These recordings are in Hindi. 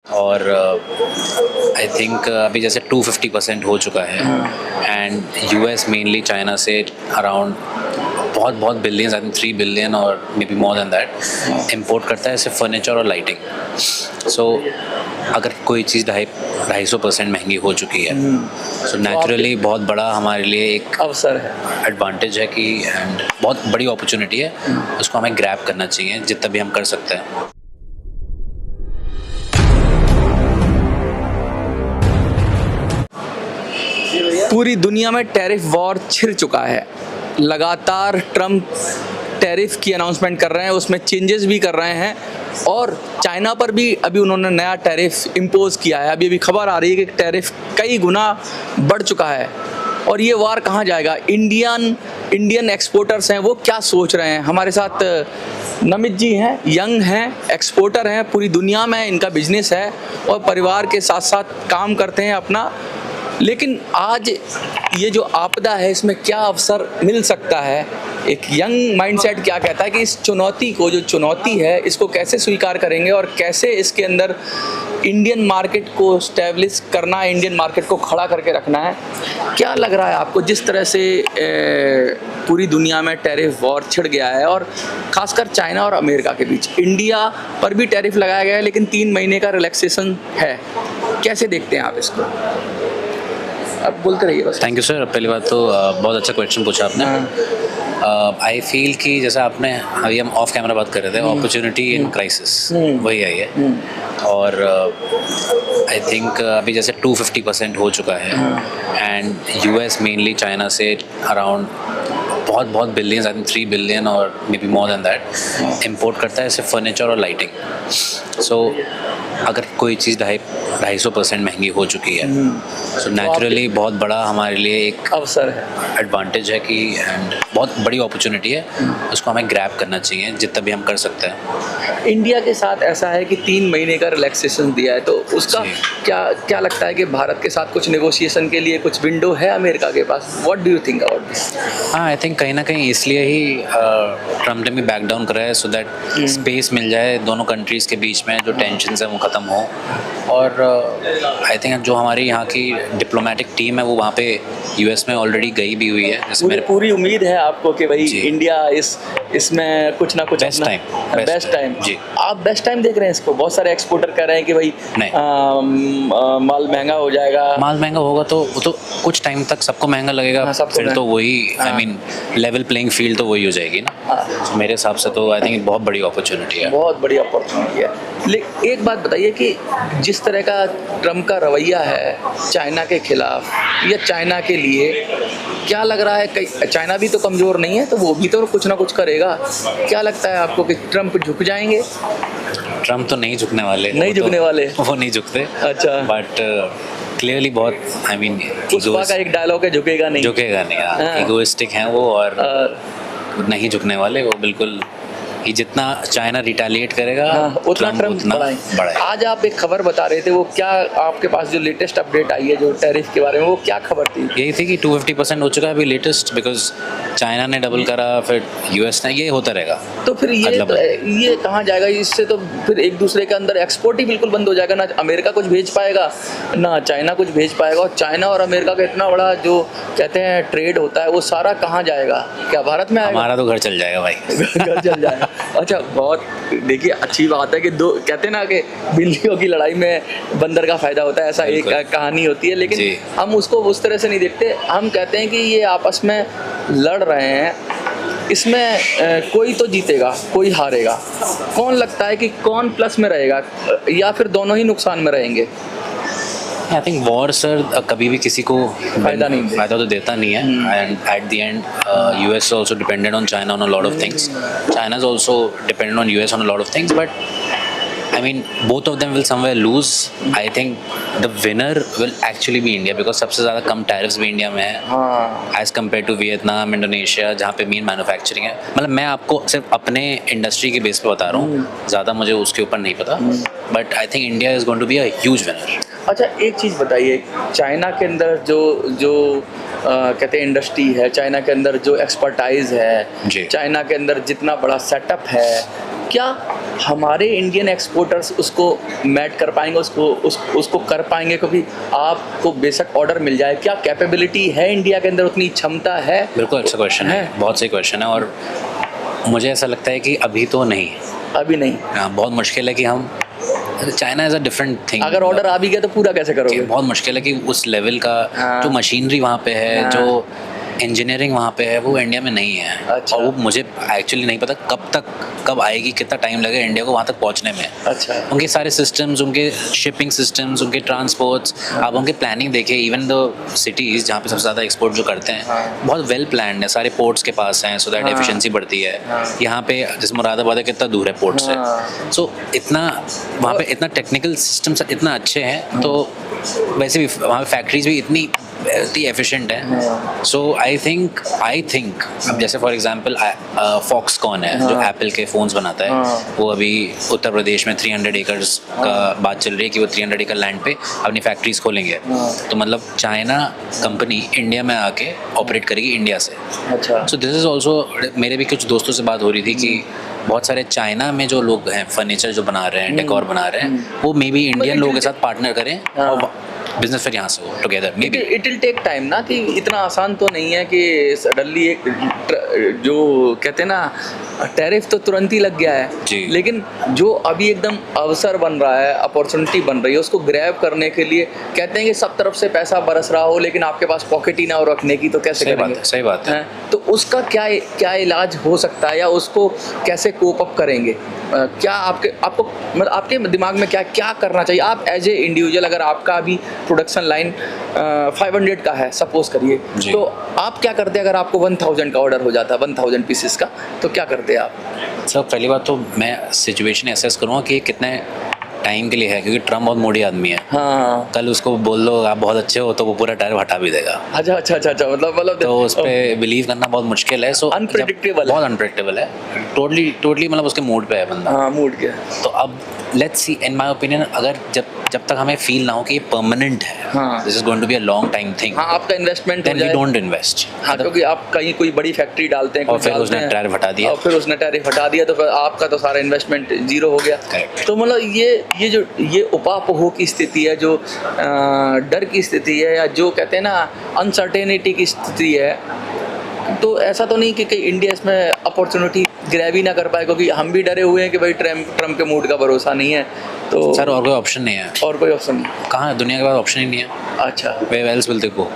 और आई थिंक अभी जैसे 250% हो चुका है एंड यूएस मेनली चाइना से अराउंड बहुत बहुत बिलियंस आई थिंक 3 बिलियन और may be more than that import करता है सिर्फ फर्नीचर और लाइटिंग। सो अगर कोई चीज़ 250% महंगी हो चुकी है सो नेचुरली बहुत बड़ा हमारे लिए एक अवसर है। एडवांटेज है कि एंड बहुत बड़ी अपॉर्चुनिटी है, उसको हमें ग्रैब करना चाहिए जितना भी हम कर सकते हैं। पूरी दुनिया में टैरिफ वॉर छिड़ चुका है। लगातार ट्रम्प टैरिफ की अनाउंसमेंट कर रहे हैं, उसमें चेंजेस भी कर रहे हैं और चाइना पर भी अभी उन्होंने नया टैरिफ इम्पोज किया है। अभी खबर आ रही है कि टैरिफ कई गुना बढ़ चुका है और ये वार कहाँ जाएगा। इंडियन एक्सपोर्टर्स हैं, वो क्या सोच रहे हैं। हमारे साथ नमित जी हैं, यंग हैं, एक्सपोर्टर हैं, पूरी दुनिया में इनका बिजनेस है और परिवार के साथ साथ काम करते हैं अपना। लेकिन आज ये जो आपदा है, इसमें क्या अवसर मिल सकता है। एक यंग माइंडसेट क्या कहता है कि इस चुनौती को, जो चुनौती है, इसको कैसे स्वीकार करेंगे और कैसे इसके अंदर इंडियन मार्केट को स्टैब्लिश करना है, इंडियन मार्केट को खड़ा करके रखना है। क्या लग रहा है आपको, जिस तरह से पूरी दुनिया में टैरिफ वॉर छिड़ गया है और खासकर चाइना और अमेरिका के बीच, इंडिया पर भी टैरिफ लगाया गया है लेकिन 3 महीने का रिलैक्सेशन है, कैसे देखते हैं आप इसको? आप बोलते रहिए बस। Thank you sir. पहली बात तो बहुत अच्छा क्वेश्चन पूछा आपने। आई फील कि जैसा आपने अभी हम ऑफ कैमरा बात कर रहे थे, अपॉर्चुनिटी इन क्राइसिस वही आई है और आई थिंक अभी जैसे 250% हो चुका है एंड यूएस मेनली चाइना से अराउंड बहुत बहुत बिलियंस आई थिंक 3 बिलियन और may be more than that import करता है सिर्फ फर्नीचर और लाइटिंग। सो अगर कोई चीज़ 250% महंगी हो चुकी है सो नेचुरली बहुत बड़ा हमारे लिए एक अवसर है, एडवांटेज है कि एंड बहुत बड़ी अपॉर्चुनिटी है, उसको हमें ग्रैब करना चाहिए जितना भी हम कर सकते हैं। इंडिया के साथ ऐसा है कि 3 महीने का रिलैक्सेशन दिया है, तो उसका क्या लगता है कि भारत के साथ कुछ नेगोशिएशन के लिए कुछ विंडो है अमेरिका के पास? What do you think about this? हाँ, आई थिंक कहीं ना कहीं इसलिए ही ट्रम्प ने भी बैक डाउन करा है सो दैट स्पेस मिल जाए दोनों कंट्रीज़ के बीच में, जो टेंशन है वो ख़त्म हो। और आई थिंक जो हमारी यहाँ की डिप्लोमेटिक टीम है वो वहाँ पे यूएस में ऑलरेडी गई भी हुई है। मुझे पूरी उम्मीद है आपको कि भाई इंडिया इसमें कुछ ना कुछ बेस्ट टाइम जी। आप बेस्ट टाइम देख रहे हैं इसको? बहुत सारे एक्सपोर्टर कह रहे हैं कि भाई माल महंगा हो जाएगा। माल महंगा होगा तो वो तो कुछ टाइम तक सबको महंगा लगेगा। हाँ, फिर तो वही I mean level playing field तो वही हो जाएगी ना। तो मेरे हिसाब से तो आई थिंक बहुत बड़ी अपॉर्चुनिटी है। बहुत बड़ी अपॉर्चुनिटी है। लेकिन एक बात बताइए कि जिस तरह का ट्रम्प का रवैया है चाइना के खिलाफ या चाइना के लिए, क्या लग रहा है चाइना भी तो कमज़ोर नहीं है, तो वो भी तो कुछ ना कुछ करेगा। क्या लगता है आपको कि ट्रम्प झुक जाएंगे? ट्रम्प तो नहीं झुकने वाले। वो नहीं झुकते। अच्छा। बट क्लियरली बहुत आई मीन पुष्पा का एक डायलॉग है, झुकेगा नहीं। इगोइस्टिक हैं वो और नहीं झुकने वाले वो बिल्कुल कि जितना चाइना रिटेलिएट करेगा उतना ट्रम्प बढ़ाएगा। आज आप एक खबर बता रहे थे, वो क्या आपके पास जो लेटेस्ट अपडेट आई है जो टैरिफ के बारे में, वो क्या खबर थी? यही थी कि 250% हो चुका है अभी लेटेस्ट, बिकॉज चाइना ने डबल करा, फिर यूएस ने, ये होता रहेगा। तो फिर ये कहाँ जाएगा? इससे तो फिर एक दूसरे के अंदर एक्सपोर्ट ही बिल्कुल बंद हो जाएगा। ना अमेरिका कुछ भेज पाएगा ना चाइना कुछ भेज पाएगा, और चाइना और अमेरिका का इतना बड़ा जो कहते हैं ट्रेड होता है वो सारा कहाँ जाएगा? क्या भारत में आएगा? हमारा तो घर चल जाएगा भाई। घर चल जाएगा। अच्छा, बहुत देखिए अच्छी बात है कि दो कहते हैं ना कि बिल्लियों की लड़ाई में बंदर का फायदा होता है, ऐसा एक कहानी होती है। लेकिन हम उसको उस तरह से नहीं देखते। हम कहते हैं कि ये आपस में लड़ रहे हैं, इसमें कोई तो जीतेगा कोई हारेगा। कौन लगता है कि कौन प्लस में रहेगा या फिर दोनों ही नुकसान में रहेंगे? आई थिंक वॉर सर कभी भी किसी को फायदा तो देता नहीं है and at the end US also depended on China on a lot of things, China is also depended on US on a lot of things, but I mean both of them will somewhere lose. I think the winner will actually be India because सबसे ज़्यादा कम टैरिफ्स भी इंडिया में है as compared to Vietnam, Indonesia, जहाँ पे मेन मैन्युफैक्चरिंग है। मतलब मैं आपको सिर्फ अपने इंडस्ट्री के बेस पे बता रहा हूँ, ज़्यादा मुझे उसके ऊपर नहीं पता, but I think India is going to be a huge winner. अच्छा, एक चीज़ बताइए, चाइना के अंदर जो कहते हैं इंडस्ट्री है, चाइना के अंदर जो एक्सपर्टाइज है, चाइना के अंदर जितना बड़ा सेटअप है, क्या हमारे इंडियन एक्सपोर्टर्स उसको मैट कर पाएंगे, उसको कर पाएंगे? क्योंकि आपको बेशक ऑर्डर मिल जाए, क्या कैपेबिलिटी है इंडिया के अंदर, उतनी क्षमता है? बिल्कुल अच्छा क्वेश्चन है, बहुत सही क्वेश्चन है। और मुझे ऐसा लगता है कि अभी तो नहीं, अभी नहीं। हाँ, बहुत मुश्किल है कि हम, China is a different thing. अगर ऑर्डर आ भी गया तो पूरा कैसे करोगे? बहुत मुश्किल है कि उस लेवल का हाँ। जो मशीनरी वहाँ पे है, हाँ। जो इंजीनियरिंग वहाँ पे है, वो इंडिया में नहीं है। अच्छा। और वो मुझे एक्चुअली नहीं पता कब आएगी, कितना टाइम लगेगा इंडिया को वहाँ तक पहुँचने में। अच्छा। उनके सारे सिस्टम्स, उनके शिपिंग सिस्टम्स, उनके ट्रांसपोर्ट्स, आप उनके प्लानिंग देखिए। इवन द सिटीज़ जहाँ पे सबसे ज़्यादा एक्सपोर्ट जो करते हैं, हाँ। बहुत वेल प्लान्ड है, सारे पोर्ट्स के पास हैं, सो दैट हाँ। एफिशिएंसी बढ़ती है। हाँ। यहाँ पे जैसे मुरादाबाद है, कितना दूर है पोर्ट से, हाँ। सो इतना वहाँ पे इतना टेक्निकल सिस्टम्स इतना अच्छे हैं, तो वैसे भी वहाँ पे फैक्ट्रीज भी इतनी एफिशिएंट है। सो आई थिंक अब जैसे फॉर एग्जांपल फॉक्सकॉन है, जो एप्पल के फ़ोन्स बनाता है, वो अभी उत्तर प्रदेश में 300 एकर्स का बात चल रही है कि वो 300 एकड़ लैंड पे अपनी फैक्ट्रीज खोलेंगे। तो मतलब चाइना कंपनी इंडिया में आके ऑपरेट करेगी इंडिया से। अच्छा। सो दिस इज़ ऑल्सो, मेरे भी कुछ दोस्तों से बात हो रही थी कि बहुत सारे चाइना में जो लोग हैं, फर्नीचर जो बना रहे हैं, डेकोर बना रहे हैं, वो मे बी इंडियन लोगों के साथ पार्टनर करें और बिजनेस फिर यहाँ से हो together. Maybe it will take time ना, कि इतना आसान तो नहीं है कि सडनली एक जो कहते हैं ना टैरिफ तो तुरंत ही लग गया है जी। लेकिन जो अभी एकदम अवसर बन रहा है, अपॉर्चुनिटी बन रही है, उसको ग्रैब करने के लिए कहते हैं कि सब तरफ से पैसा बरस रहा हो लेकिन आपके पास पॉकेट ही ना हो रखने की, तो कैसे करेंगे? सही बात है। तो उसका क्या इलाज हो सकता है, या उसको कैसे कोप अप करेंगे? क्या आपको मतलब आपके दिमाग में क्या करना चाहिए? आप एज ए इंडिविजुअल, अगर आपका अभी प्रोडक्शन लाइन 500 का है सपोज करिए, तो आप क्या करते हैं? अगर आपको 1000 का ऑर्डर हो जाता है, 1000 पीसेस का, तो क्या करते हैं आप? सर पहली बात तो मैं सिचुएशन एसेस करूँगा कि कितने टाइम के लिए है, क्योंकि ट्रम्प बहुत मोड़ी आदमी है। हाँ। कल उसको बोल दो आप बहुत अच्छे हो तो वो पूरा टायर हटा भी देगा। अच्छा, मतलब तो उस पर बिलीव करना बहुत मुश्किल है। सो अनप्रेडिक्टेबल, बहुत अनप्रेडिक्टेबल है, टोटली मतलब उसके मूड पे है बंदा। हाँ, मूड के। तो अब let's see, in my opinion, अगर जब तक हमें फील ना हो कि ये परमानेंट है, हाँ। This is going to be a long time thing, हाँ, आपका इन्वेस्टमेंट हो देन वी जाए। Don't invest. हाँ, क्योंकि आप कहीं कोई बड़ी फैक्ट्री डालते हैं और फिर उसने टैरिफ हटा दिया, और फिर उसने टैरिफ हटा दिया, तो फिर आपका तो सारा इन्वेस्टमेंट जीरो हो गया। Correct. तो मतलब ये उपापोह की स्थिति है, जो डर की स्थिति है, या जो कहते हैं ना अनसर्टेनिटी की स्थिति है, तो ऐसा तो नहीं कि इंडिया इसमें अपॉर्चुनिटी ग्रैब ही ना कर पाए, क्योंकि हम भी डरे हुए हैं कि भाई ट्रम्प के मूड का भरोसा नहीं है। तो सर और कोई ऑप्शन नहीं है, और कोई ऑप्शन नहीं? कहाँ दुनिया के पास ऑप्शन ही नहीं है। अच्छा, वेयर एल्स विल दे गो?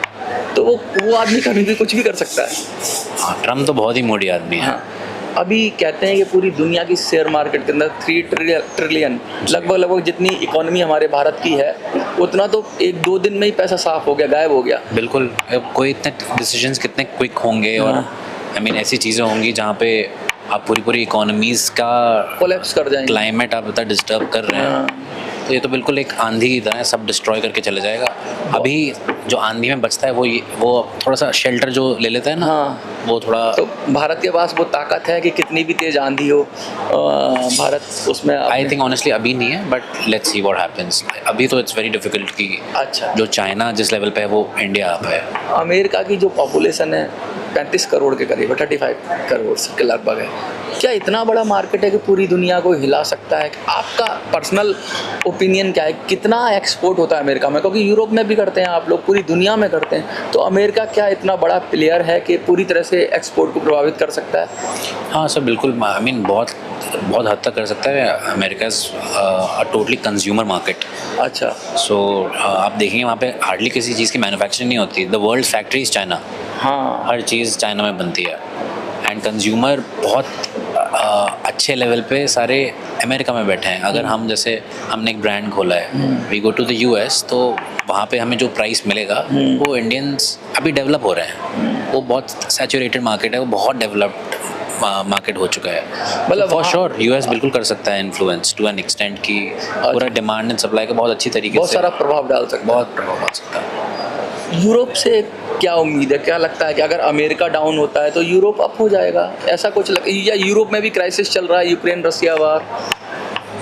तो वो आदमी कभी भी कुछ भी कर सकता है। हाँ, ट्रम्प तो बहुत ही मोड़ी आदमी है। हाँ, अभी कहते हैं कि पूरी दुनिया की शेयर मार्केट के अंदर 3 ट्रिलियन लगभग जितनी इकोनॉमी हमारे भारत की है, उतना तो 1-2 दिन में ही पैसा साफ हो गया, गायब हो गया। बिल्कुल, कोई इतने डिसीजंस कितने क्विक होंगे, और आई मीन ऐसी चीज़ें होंगी जहाँ पे आप पूरी इकोनॉमीज़ का कोलैप्स कर जाएंगे, क्लाइमेट आप इतना डिस्टर्ब कर रहे हैं। तो ये तो बिल्कुल एक आंधी की तरह है, सब डिस्ट्रॉय करके चले जाएगा। अभी जो आंधी में बचता है वो थोड़ा सा शेल्टर जो ले लेता है ना, हाँ, वो थोड़ा। तो भारत के पास वो ताकत है कि कितनी भी तेज आंधी हो, भारत उसमें आई थिंक ऑनेस्टली अभी नहीं है, but let's see what happens. अभी तो इट्स वेरी डिफिकल्ट कि अच्छा, जो चाइना जिस लेवल पे है वो इंडिया आप है। अमेरिका की जो पॉपुलेशन है 35 करोड़ के करीब, 35 करोड़ के लगभग है। क्या इतना बड़ा मार्केट है कि पूरी दुनिया को हिला सकता है? आपका पर्सनल ओपिनियन क्या है, कितना एक्सपोर्ट होता है अमेरिका में? क्योंकि यूरोप में भी करते हैं आप लोग, पूरी दुनिया में करते हैं, तो अमेरिका क्या इतना बड़ा प्लेयर है कि पूरी तरह से एक्सपोर्ट को प्रभावित कर सकता है? हाँ सर बिल्कुल, आई मीन बहुत हद तक कर सकता है। America is a totally consumer market. अच्छा, सो आप देखेंगे वहाँ पे हार्डली किसी चीज़ की मैन्युफैक्चरिंग नहीं होती। The world factory is China. हाँ, हर चीज़ चाइना में बनती है, एंड कंज्यूमर बहुत अच्छे लेवल पे सारे अमेरिका में बैठे हैं। अगर हम जैसे हमने एक ब्रांड खोला है, we go to the US, तो वहाँ पे हमें जो प्राइस मिलेगा वो इंडियंस अभी डेवलप हो रहे हैं। वो बहुत सैचुरेटेड मार्केट है, वो बहुत डेवलप्ड मार्केट हो चुका है। मतलब फॉर श्योर US बिल्कुल कर सकता है इन्फ्लुएंस टू एन एक्सटेंट की पूरा डिमांड एंड सप्लाई का बहुत अच्छी तरीके से, बहुत सारा प्रभाव डाल सकता है। बहुत प्रभाव डाल सकता है। यूरोप से क्या उम्मीद है? क्या लगता है कि अगर अमेरिका डाउन होता है तो यूरोप अप हो जाएगा? ऐसा कुछ या यूरोप में भी क्राइसिस चल रहा है, यूक्रेन रसिया वार?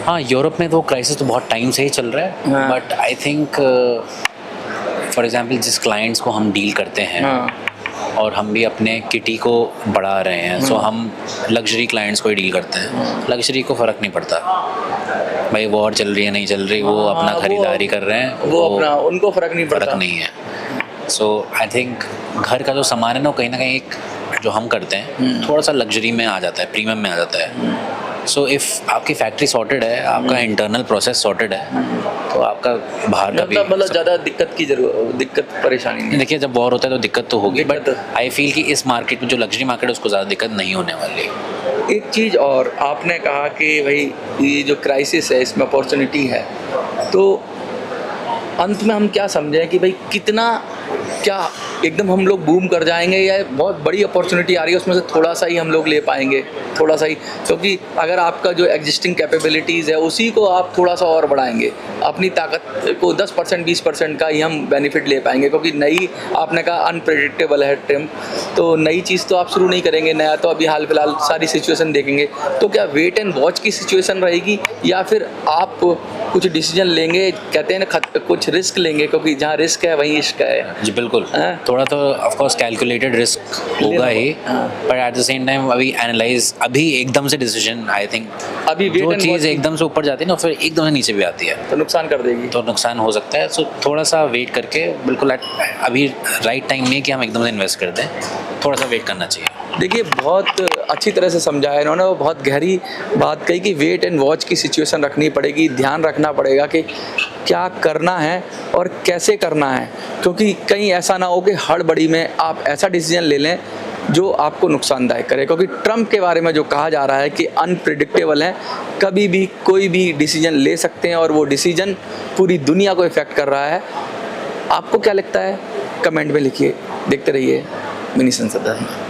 हाँ, यूरोप में तो क्राइसिस तो बहुत टाइम से ही चल रहा है, हाँ। But I think for example जिस क्लाइंट्स को हम डील करते हैं, हाँ, और हम भी अपने किटी को बढ़ा रहे हैं। सो हम लग्जरी क्लाइंट्स को ही डील करते हैं, लग्जरी को फ़र्क नहीं पड़ता भाई वॉर चल रही है नहीं चल रही, वो अपना खरीदारी कर रहे हैं, वो अपना, उनको फ़र्क नहीं पड़ता। फ़र्क नहीं है। सो आई थिंक घर का जो सामान है ना कहीं एक जो हम करते हैं थोड़ा सा लग्जरी में आ जाता है, प्रीमियम में आ जाता है। सो इफ़ आपकी फैक्ट्री सॉर्टेड है, आपका इंटरनल प्रोसेस सॉर्टेड है, तो आपका बाहर का भी मतलब ज़्यादा दिक्कत परेशानी नहीं। देखिए जब वॉर होता है तो दिक्कत तो होगी, बट दिक्कत- आई फील कि इस मार्केट में जो लग्जरी मार्केट है उसको ज़्यादा दिक्कत नहीं होने वाली। एक चीज़ और, आपने कहा कि भाई ये जो क्राइसिस है इसमें अपॉर्चुनिटी है, तो अंत में हम क्या समझें कि भाई कितना, क्या एकदम हम लोग बूम कर जाएंगे या बहुत बड़ी अपॉर्चुनिटी आ रही है उसमें से थोड़ा सा ही हम लोग ले पाएंगे, थोड़ा सा ही, क्योंकि अगर आपका जो एग्जिस्टिंग कैपेबिलिटीज़ है उसी को आप थोड़ा सा और बढ़ाएंगे, अपनी ताकत को 10% 20% का ही हम बेनिफिट ले पाएंगे, क्योंकि नई, आपने कहा अनप्रेडिक्टेबल है ट्रम्प, तो नई चीज़ तो आप शुरू नहीं करेंगे, नया तो अभी हाल फिलहाल सारी सिचुएशन देखेंगे, तो क्या वेट एंड वॉच की सिचुएशन रहेगी या फिर आप कुछ डिसीजन लेंगे, कहते हैं ना कुछ रिस्क लेंगे, क्योंकि जहाँ रिस्क है वहीं इश्क है। जी बिल्कुल, थोड़ा तो ऑफ कोर्स कैलकुलेटेड रिस्क होगा ही, but at the same time अभी एनालाइज, अभी एकदम से डिसीजन आई थिंक अभी जो चीज़ एकदम से ऊपर जाती है ना फिर एकदम से नीचे भी आती है तो नुकसान कर देगी, तो नुकसान हो सकता है। सो थोड़ा सा वेट करके बिल्कुल अभी राइट टाइम में कि हम एकदम से इन्वेस्ट कर दें, थोड़ा सा वेट करना चाहिए। देखिए बहुत अच्छी तरह से समझाया इन्होंने, वो बहुत गहरी बात कही कि वेट एंड वॉच की सिचुएशन रखनी पड़ेगी, ध्यान रखना पड़ेगा कि क्या करना है और कैसे करना है, क्योंकि कहीं ऐसा ना हो कि हड़बड़ी में आप ऐसा डिसीजन ले लें जो आपको नुकसानदायक करे, क्योंकि ट्रम्प के बारे में जो कहा जा रहा है कि अनप्रिडिक्टेबल है, कभी भी कोई भी डिसीजन ले सकते हैं और वो डिसीजन पूरी दुनिया को इफ़ेक्ट कर रहा है। आपको क्या लगता है कमेंट में लिखिए, देखते रहिए मिनी संसद।